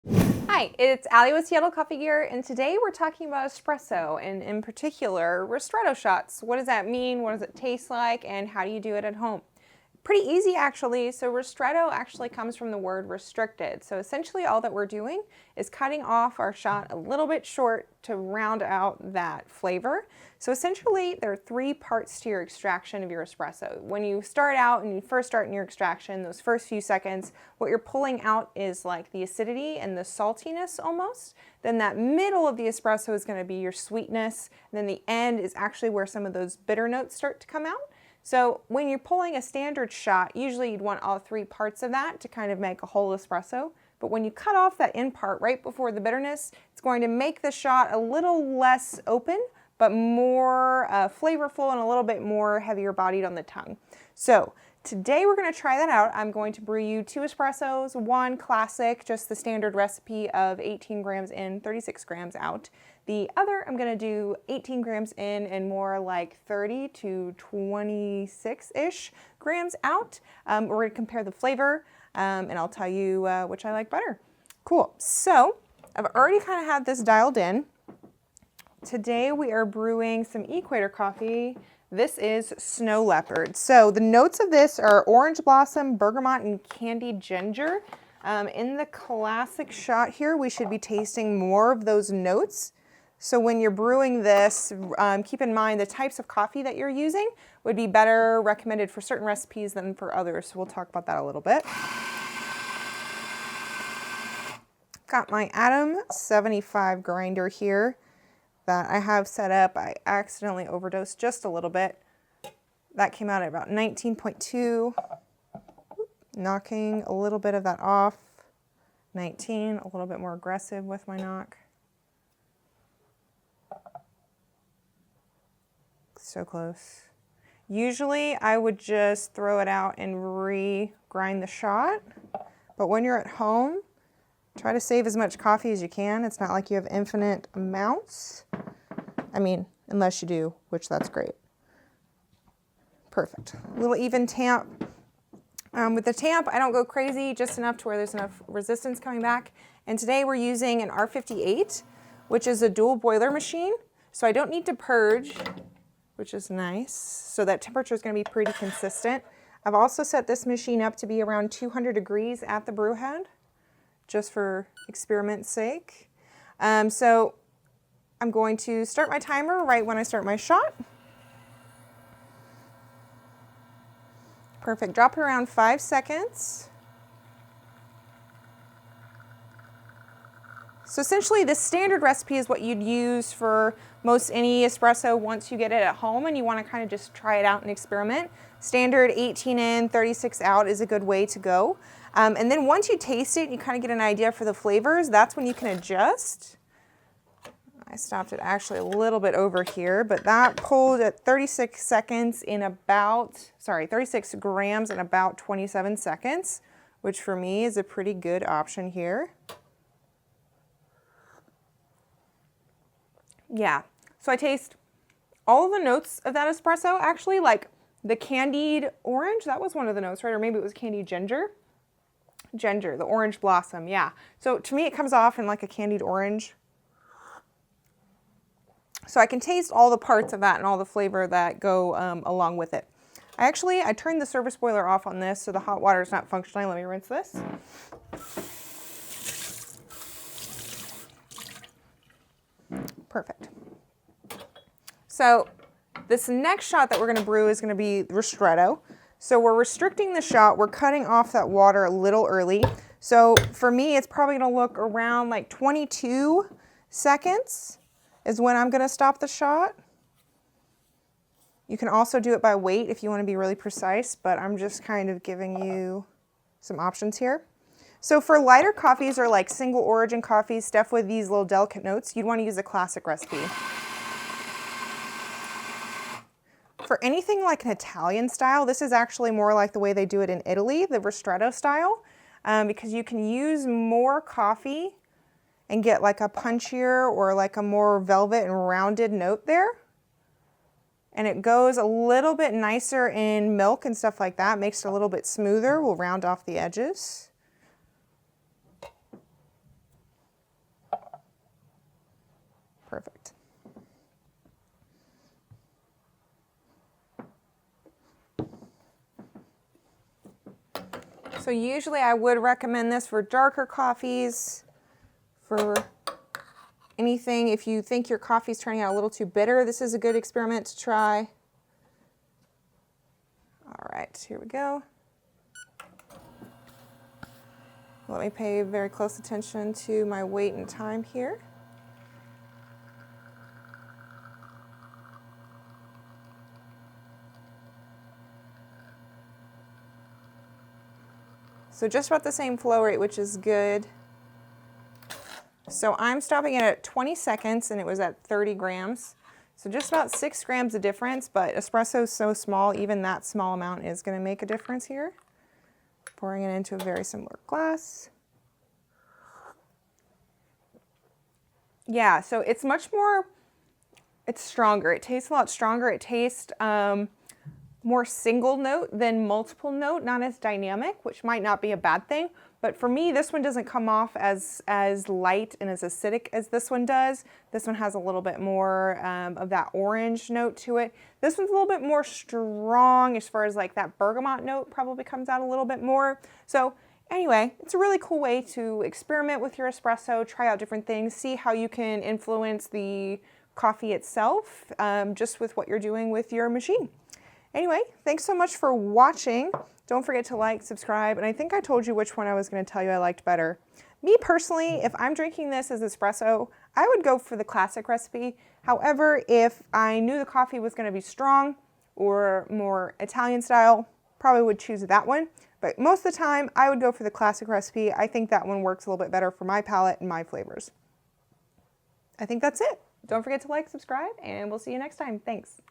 Hi, it's Allie with Seattle Coffee Gear, and today we're talking about espresso, and in particular, Ristretto shots. What does that mean? What does it taste like? And how do you do it at home? Pretty easy, actually. So Ristretto actually comes from the word restricted. So essentially all that we're doing is cutting off our shot a little bit short to round out that flavor. So essentially there are three parts to your extraction of your espresso. When you start out and you first start in your extraction, those first few seconds, what you're pulling out is like the acidity and the saltiness almost. Then that middle of the espresso is going to be your sweetness. And then the end is actually where some of those bitter notes start to come out. So when you're pulling a standard shot, usually you'd want all three parts of that to kind of make a whole espresso. But when you cut off that end part right before the bitterness, it's going to make the shot a little less open, but more flavorful and a little bit more heavier bodied on the tongue. So today we're going to try that out. I'm going to brew you 2 espressos, one classic, just the standard recipe of 18 grams in, 36 grams out. The other, I'm going to do 18 grams in and more like 30 to 26-ish grams out. We're going to compare the flavor, and I'll tell you which I like better. Cool. So I've already kind of had this dialed in. Today we are brewing some Equator coffee. This is Snow Leopard. So the notes of this are orange blossom, bergamot, and candied ginger. In the classic shot here, we should be tasting more of those notes. So when you're brewing this, keep in mind the types of coffee that you're using would be better recommended for certain recipes than for others. So we'll talk about that a little bit. Got my Atom 75 grinder here that I have set up. I accidentally overdosed just a little bit. That came out at about 19.2. Knocking a little bit of that off. 19, a little bit more aggressive with my knock. So close. Usually I would just throw it out and re-grind the shot, but when you're at home, try to save as much coffee as you can. It's not like you have infinite amounts. I mean, unless you do, which that's great. Perfect. A little even tamp. With the tamp, I don't go crazy, just enough to where there's enough resistance coming back. And today we're using an R58, which is a dual boiler machine. So I don't need to purge, which is nice. So that temperature is going to be pretty consistent. I've also set this machine up to be around 200 degrees at the brew head, just for experiment's sake. So I'm going to start my timer right when I start my shot. Perfect. Drop it around 5 seconds. So essentially the standard recipe is what you'd use for most any espresso once you get it at home and you want to kind of just try it out and experiment. Standard 18 in, 36 out is a good way to go. And then once you taste it, you kind of get an idea for the flavors. That's when you can adjust. I stopped it actually a little bit over here, but that pulled at 36 seconds in about, 36 grams in about 27 seconds, which for me is a pretty good option here. Yeah, so I taste all of the notes of that espresso, actually, like the candied orange, that was one of the notes, right? Or maybe it was candied ginger. Ginger, the orange blossom, yeah. So to me, it comes off in like a candied orange. So I can taste all the parts of that and all the flavor that go along with it. I turned the service boiler off on this, so the hot water is not functioning. Let me rinse this. Perfect. So this next shot that we're going to brew is going to be Ristretto. So we're restricting the shot. We're cutting off that water a little early. So for me, it's probably going to look around like 22 seconds is when I'm going to stop the shot. You can also do it by weight if you want to be really precise, but I'm just kind of giving you some options here. So for lighter coffees or like single origin coffees, stuff with these little delicate notes, you'd want to use a classic recipe. For anything like an Italian style, this is actually more like the way they do it in Italy, the Ristretto style, because you can use more coffee and get like a punchier or like a more velvet and rounded note there. And it goes a little bit nicer in milk and stuff like that, makes it a little bit smoother. We'll round off the edges. Perfect. So usually I would recommend this for darker coffees, for anything. If you think your coffee's turning out a little too bitter, this is a good experiment to try. All right, here we go. Let me pay very close attention to my weight and time here. So just about the same flow rate, which is good. So I'm stopping it at 20 seconds and it was at 30 grams. So just about 6 grams of difference, but espresso is so small, even that small amount is going to make a difference here. Pouring it into a very similar glass. Yeah, so it's much more, it's stronger. It tastes a lot stronger. It tastes more single note than multiple note, not as dynamic, which might not be a bad thing. But for me, this one doesn't come off as light and as acidic as this one does. This one has a little bit more of that orange note to it. This one's a little bit more strong as far as like that bergamot note probably comes out a little bit more. So anyway, it's a really cool way to experiment with your espresso, try out different things, see how you can influence the coffee itself just with what you're doing with your machine. Anyway, thanks so much for watching. Don't forget to like, subscribe, and I think I told you which one I was going to tell you I liked better. Me personally, if I'm drinking this as espresso, I would go for the classic recipe. However, if I knew the coffee was going to be strong or more Italian style, probably would choose that one. But most of the time, I would go for the classic recipe. I think that one works a little bit better for my palate and my flavors. I think that's it. Don't forget to like, subscribe, and we'll see you next time. Thanks.